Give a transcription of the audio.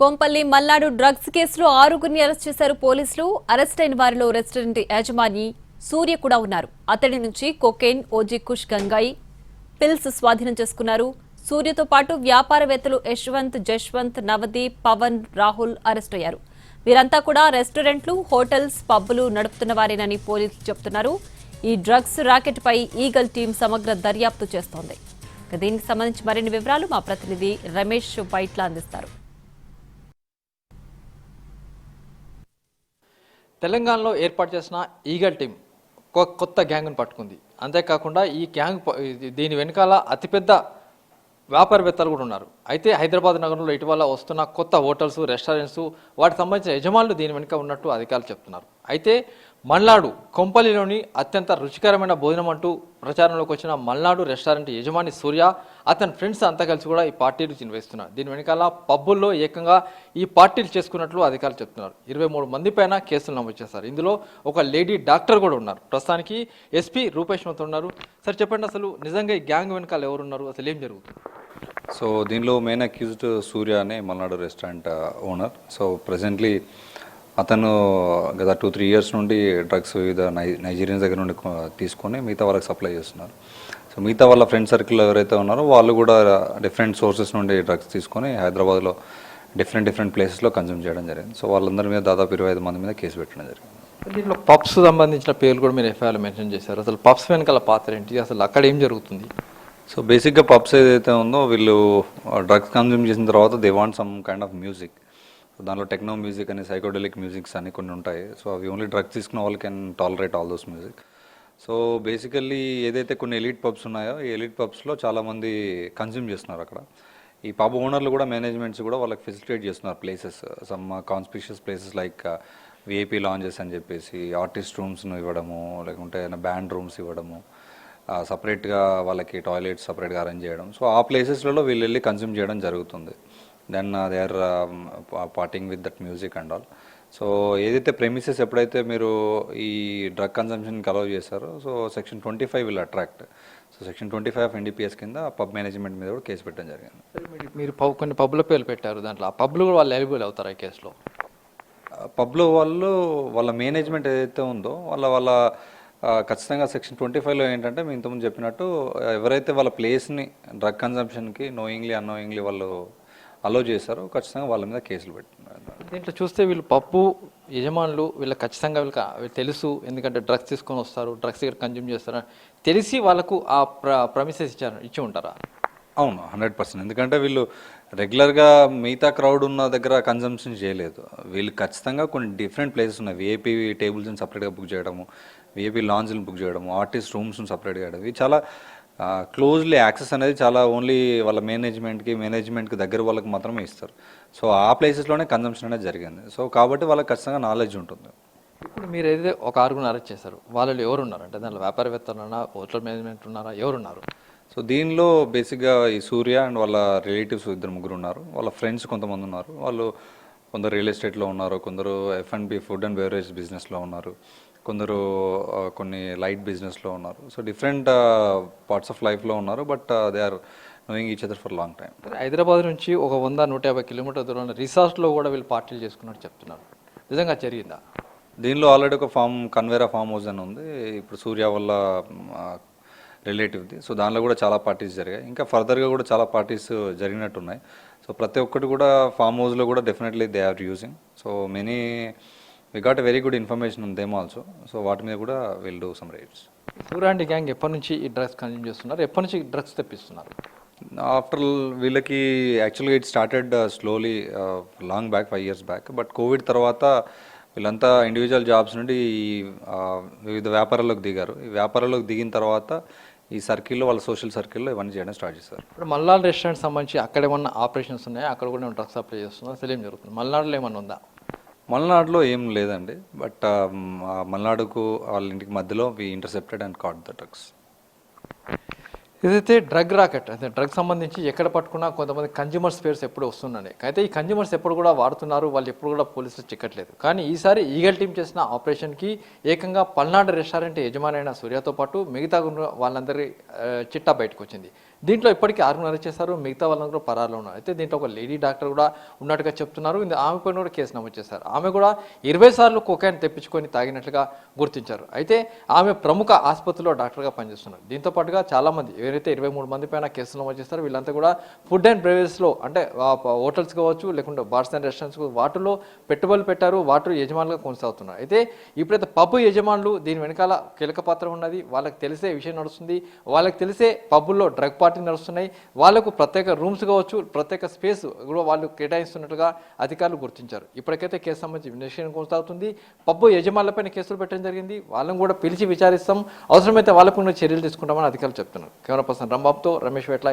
Kompally Malnadu drugs కేసులో 6గురిని arrest చేశారు పోలీసులు. అరెస్ట్ అయిన వారిలో రెస్టారెంట్ యజమాని సూర్య కూడా ఉన్నారు. అతడి నుంచి కొకైన్, ఓజీ కుష్, గంగాయి పిల్స్ స్వాధీనం చేసుకున్నారు. సూర్యతో పాటు వ్యాపారవేత్తలు యశ్వంత్, జశ్వంత్, నవదీప్, పవన్, రాహుల్ అరెస్ట్ అయ్యారు. వీరంతా కూడా రెస్టారెంట్లు, హోటల్స్, పబ్బులు నడుపుతున్న వారేనని పోలీసులు చెబుతున్నారు. ఈ డ్రగ్స్ రాకెట్ పై ఈగల్ టీం సమగ్ర దర్యాప్తు చేస్తోంది. దీనికి సంబంధించి మరిన్ని వివరాలు మా ప్రతినిధి రమేష్ బైట్లా అందిస్తారు. తెలంగాణలో ఏర్పాటు చేసిన ఈగల్ టీం కొత్త గ్యాంగ్ను పట్టుకుంది. అంతేకాకుండా ఈ గ్యాంగ్ దీని వెనకాల అతిపెద్ద వ్యాపారవేత్తలు కూడా ఉన్నారు. అయితే హైదరాబాద్ నగరంలో ఇటీవల వస్తున్న కొత్త హోటల్స్, రెస్టారెంట్స్, వాటికి సంబంధించిన యజమానులు దీని వెనుక ఉన్నట్టు అధికారులు చెప్తున్నారు. అయితే మల్నాడు కొంపల్లిలోని అత్యంత రుచికరమైన భోజనం అంటూ ప్రచారంలోకి వచ్చిన మల్నాడు రెస్టారెంట్ యజమాని సూర్య, అతని ఫ్రెండ్స్ అంతా కలిసి కూడా ఈ పార్టీలు నిర్వహిస్తున్నారు. దీని వెనకాల పబ్బుల్లో ఏకంగా ఈ పార్టీలు చేసుకున్నట్లు అధికారులు చెప్తున్నారు. 23 మంది పైన కేసులు నమోదు చేశారు. ఇందులో ఒక లేడీ డాక్టర్ కూడా ఉన్నారు. ప్రస్తుతానికి ఎస్పీ రూపేష్ మతో ఉన్నారు. సార్ చెప్పండి, అసలు నిజంగా ఈ గ్యాంగ్ వెనకాల ఎవరున్నారు, అసలు ఏం జరుగుతుంది? సో దీనిలో మెయిన్ అక్యూజ్డ్ సూర్య అనే Malnadu restaurant owner. So presently అతను గత 2-3 ఇయర్స్ నుండి డ్రగ్స్ వివిధ నైజీరియన్స్ దగ్గర నుండి తీసుకొని మిగతా వాళ్ళకి సప్లై చేస్తున్నారు. సో మిగతా వాళ్ళ ఫ్రెండ్ సర్కిల్ ఎవరైతే ఉన్నారో వాళ్ళు కూడా డిఫరెంట్ సోర్సెస్ నుండి డ్రగ్స్ తీసుకొని హైదరాబాద్లో డిఫరెంట్ ప్లేసెస్లో కన్జ్యూమ్ చేయడం జరిగింది. సో వాళ్ళందరి మీద దాదాపు 25 మంది మీద కేసు పెట్టడం జరిగింది. దీంట్లో పబ్స్ సంబంధించిన పేర్లు కూడా మీరు ఎఫ్ఐఆర్లో మెన్షన్ చేశారు. అసలు పబ్స్ వెనకాల పాత్ర ఏంటి, అసలు అక్కడ ఏం జరుగుతుంది? సో బేసిక్గా పబ్స్ ఏదైతే ఉందో వీళ్ళు డ్రగ్స్ కన్జ్యూమ్ చేసిన తర్వాత they want some kind of music. దానిలో టెక్నో మ్యూజిక్ అని, సైకోడెలిక్ మ్యూజిక్స్ అని కొన్ని ఉంటాయి. సో అవి ఓన్లీ డ్రగ్స్ తీసుకున్న వాళ్ళు can tolerate all those music. So basically ఏదైతే కొన్ని ఎలిట్ పబ్స్ ఉన్నాయో ఈ ఎలిట్ పబ్స్లో చాలామంది కన్జ్యూమ్ చేస్తున్నారు. అక్కడ ఈ పబ్ ఓనర్లు కూడా, మేనేజ్మెంట్స్ కూడా వాళ్ళకి ఫెసిలిటేట్ చేస్తున్నారు places, some conspicuous places like VIP lounges అని చెప్పేసి ఆర్టిస్ట్ రూమ్స్ను ఇవ్వడము, లేకుంటే బ్యాండ్ రూమ్స్ ఇవ్వడము, సపరేట్గా వాళ్ళకి టాయిలెట్స్ సపరేట్గా అరేంజ్ చేయడం. సో ఆ ప్లేసెస్లలో వీళ్ళు వెళ్ళి కన్జ్యూమ్ చేయడం జరుగుతుంది. Then they are partying with that music and all. So ఏదైతే ప్రెమిసెస్ ఎప్పుడైతే మీరు ఈ డ్రగ్ కన్సంప్షన్కి అలౌ చేశారో, so section 25 will attract. So section 25 of NDPS కింద పబ్ మేనేజ్మెంట్ మీద కూడా కేసు పెట్టడం జరిగింది. మీరు కొన్ని పబ్ల పేర్లు పెట్టారు, దాంట్లో ఆ పబ్లు కూడా వాళ్ళు ఎలిజిబుల్ అవుతారు ఈ కేసులో? పబ్లో వాళ్ళ మేనేజ్మెంట్ ఏదైతే ఉందో వాళ్ళ ఖచ్చితంగా సెక్షన్ 25లో ఏంటంటే మేము ఇంతకుముందు చెప్పినట్టు ఎవరైతే వాళ్ళ ప్లేస్ని డ్రగ్ కన్సంప్షన్కి నోయింగ్లీ అన్నోయింగ్లీ వాళ్ళు అలో చేశారో ఖచ్చితంగా వాళ్ళ మీద కేసులు పెట్టుకున్నారు. దీంట్లో చూస్తే వీళ్ళు పప్పు యజమానులు వీళ్ళకి ఖచ్చితంగా వీళ్ళకి తెలుసు, ఎందుకంటే డ్రగ్స్ తీసుకొని వస్తారు, డ్రగ్స్ ఇక్కడ కన్జ్యూమ్ చేస్తారు తెలిసి వాళ్ళకు ఆ ప్రమిసెస్ ఇచ్చి ఉంటారా? అవును, 100%. ఎందుకంటే వీళ్ళు రెగ్యులర్గా మిగతా క్రౌడ్ ఉన్న దగ్గర కన్జంప్షన్ చేయలేదు. వీళ్ళు ఖచ్చితంగా కొన్ని డిఫరెంట్ ప్లేసెస్ ఉన్నాయి. విఐపీ టేబుల్స్ని సపరేట్గా బుక్ చేయడము, విఐపీ లాంజ్ని బుక్ చేయడము, ఆర్టిస్ట్ రూమ్స్ని సపరేట్గా చేయడం, ఇవి చాలా క్లోజ్లీ యాక్సెస్ అనేది చాలా ఓన్లీ వాళ్ళ మేనేజ్మెంట్కి దగ్గర వాళ్ళకి మాత్రమే ఇస్తారు. సో ఆ ప్లేసెస్లోనే కన్జంప్షన్ అనేది జరిగింది. సో కాబట్టి వాళ్ళకి ఖచ్చితంగా నాలెడ్జ్ ఉంటుంది. ఇప్పుడు మీరు ఏదైతే ఒక 6గురిని అరెస్ట్ చేశారు, వాళ్ళు ఎవరున్నారు? అంటే దాంట్లో వ్యాపారవేత్తలు ఉన్నారా, హోటల్ మేనేజ్మెంట్ ఉన్నారా, ఎవరున్నారు? సో దీనిలో బేసిక్గా ఈ సూర్య అండ్ వాళ్ళ రిలేటివ్స్ 2-3 ఉన్నారు. వాళ్ళ ఫ్రెండ్స్ కొంతమంది ఉన్నారు. వాళ్ళు కొందరు రియల్ ఎస్టేట్లో ఉన్నారు, కొందరు F&B ఫుడ్ అండ్ బెవరేజ్ బిజినెస్లో ఉన్నారు, కొందరు కొన్ని లైట్ బిజినెస్లో ఉన్నారు. సో డిఫరెంట్ పార్ట్స్ ఆఫ్ లైఫ్లో ఉన్నారు. But they are knowing each other for long time. Hyderabad నుంచి ఒక 100-150 కిలోమీటర్ దూరంలో రిసార్ట్లో కూడా వీళ్ళు పార్టీలు చేసుకున్నట్టు చెప్తున్నారు. నిజంగా జరిగిందా? దీనిలో ఆల్రెడీ ఒక కన్వేరా ఫామ్ హౌస్ అని ఉంది, ఇప్పుడు సూర్య వల్ల రిలేటివ్ది. సో దానిలో కూడా చాలా పార్టీస్ జరిగాయి. ఇంకా ఫర్దర్గా కూడా చాలా పార్టీస్ జరిగినట్టున్నాయి. సో ప్రతి ఒక్కటి కూడా ఫామ్ హౌస్లో కూడా definitely they are using. So many we got a very good information on them also. So వాటి మీద కూడా విల్ డూ సమ్ రైడ్స్. సూర్యాంటి గ్యాంగ్ ఎప్పటి నుంచి ఈ డ్రగ్స్ కన్జ్యూమ్ చేస్తున్నారు, ఎప్పటి నుంచి డ్రగ్స్ తెప్పిస్తున్నారు? ఆఫ్టర్ వీళ్ళకి యాక్చువల్గా it started slowly long back, 5 years back. But Covid తర్వాత వీళ్ళంతా ఇండివిజువల్ జాబ్స్ నుండి వివిధ వ్యాపారాల్లోకి దిగారు. ఈ వ్యాపారాల్లోకి దిగిన తర్వాత ఈ సర్కిల్లో, వాళ్ళ సోషల్ సర్కిల్లో ఇవన్నీ చేయడం స్టార్ట్ చేశారు. ఇప్పుడు మల్నాడు రెస్టారెంట్ సంబంధించి అక్కడ ఏమన్నా ఆపరేషన్స్ ఉన్నాయా, అక్కడ కూడా డ్రగ్స్ సప్లై చేస్తున్నారు, అసలు ఏం జరుగుతుంది? మల్నాడులో ఏమన్నా ఉందా? మల్నాడులో ఏం లేదండి. బట్ మల్నాడుకు వాళ్ళ ఇంటికి మధ్యలో we intercepted and caught the drugs. ఏదైతే డ్రగ్ రాకెట్ అంటే డ్రగ్ సంబంధించి ఎక్కడ పట్టుకున్నా కొంతమంది కన్జ్యూమర్స్ పేర్స్ ఎప్పుడు వస్తున్నాయి. అయితే ఈ కన్జ్యూమర్స్ ఎప్పుడు కూడా వాడుతున్నారు, వాళ్ళు ఎప్పుడు కూడా పోలీసులు చిక్కట్లేదు. కానీ ఈసారి ఈగల్ టీం చేసిన ఆపరేషన్కి ఏకంగా పల్నాడు రెస్టారెంట్ యజమాని అయిన సూర్యతో పాటు మిగతా వాళ్ళందరి చిట్టా బయటకు వచ్చింది. దీంట్లో ఇప్పటికీ 6 అరెస్ట్ చేశారు, మిగతా వాళ్ళని కూడా పరారులో ఉన్నారు. అయితే దీంట్లో ఒక లేడీ డాక్టర్ కూడా ఉన్నట్టుగా చెప్తున్నారు. ఆమె పైన కూడా కేసు నమోదు చేశారు. ఆమె కూడా 20 సార్లు కొకైన్ తెప్పించుకొని తాగినట్లుగా గుర్తించారు. అయితే ఆమె ప్రముఖ ఆసుపత్రిలో డాక్టర్గా పనిచేస్తున్నారు. దీంతో పాటుగా చాలా మంది ఎవరైతే 23 మంది పైన కేసులు నమోదు చేస్తారో వీళ్ళంతా కూడా ఫుడ్ అండ్ బ్రేవరీస్లో అంటే హోటల్స్ కావచ్చు, లేకుంటే బార్స్ అండ్ రెస్టారెంట్స్ వాటిలో పెట్టుబడులు పెట్టారు, వాటి యజమానులుగా కొనసాగుతున్నారు. అయితే ఇప్పుడైతే పబ్ యజమానులు దీని వెనకాల కీలక పాత్ర ఉన్నది. వాళ్ళకి తెలిసే విషయం నడుస్తుంది, వాళ్ళకి తెలిసే పబ్బుల్లో డ్రగ్ పార్టీ నడుస్తున్నాయి, వాళ్ళకు ప్రత్యేక రూమ్స్ కావచ్చు, ప్రత్యేక స్పేస్ కూడా వాళ్ళు కేటాయిస్తున్నట్లుగా అధికారులు గుర్తించారు. ఇప్పటికైతే కేసు సంబంధించి ఇన్వెస్టిగేషన్ కొనసాగుతుంది. పబ్బు యజమానులపైన కేసులు పెట్టడం జరిగింది. వాళ్ళని కూడా పిలిచి విచారిస్తాం, అవసరమైతే వాళ్ళకు చర్యలు తీసుకుంటామని అధికారులు చెప్తున్నారు. Camera person రంబాబుతో Ramesh వేట్ల.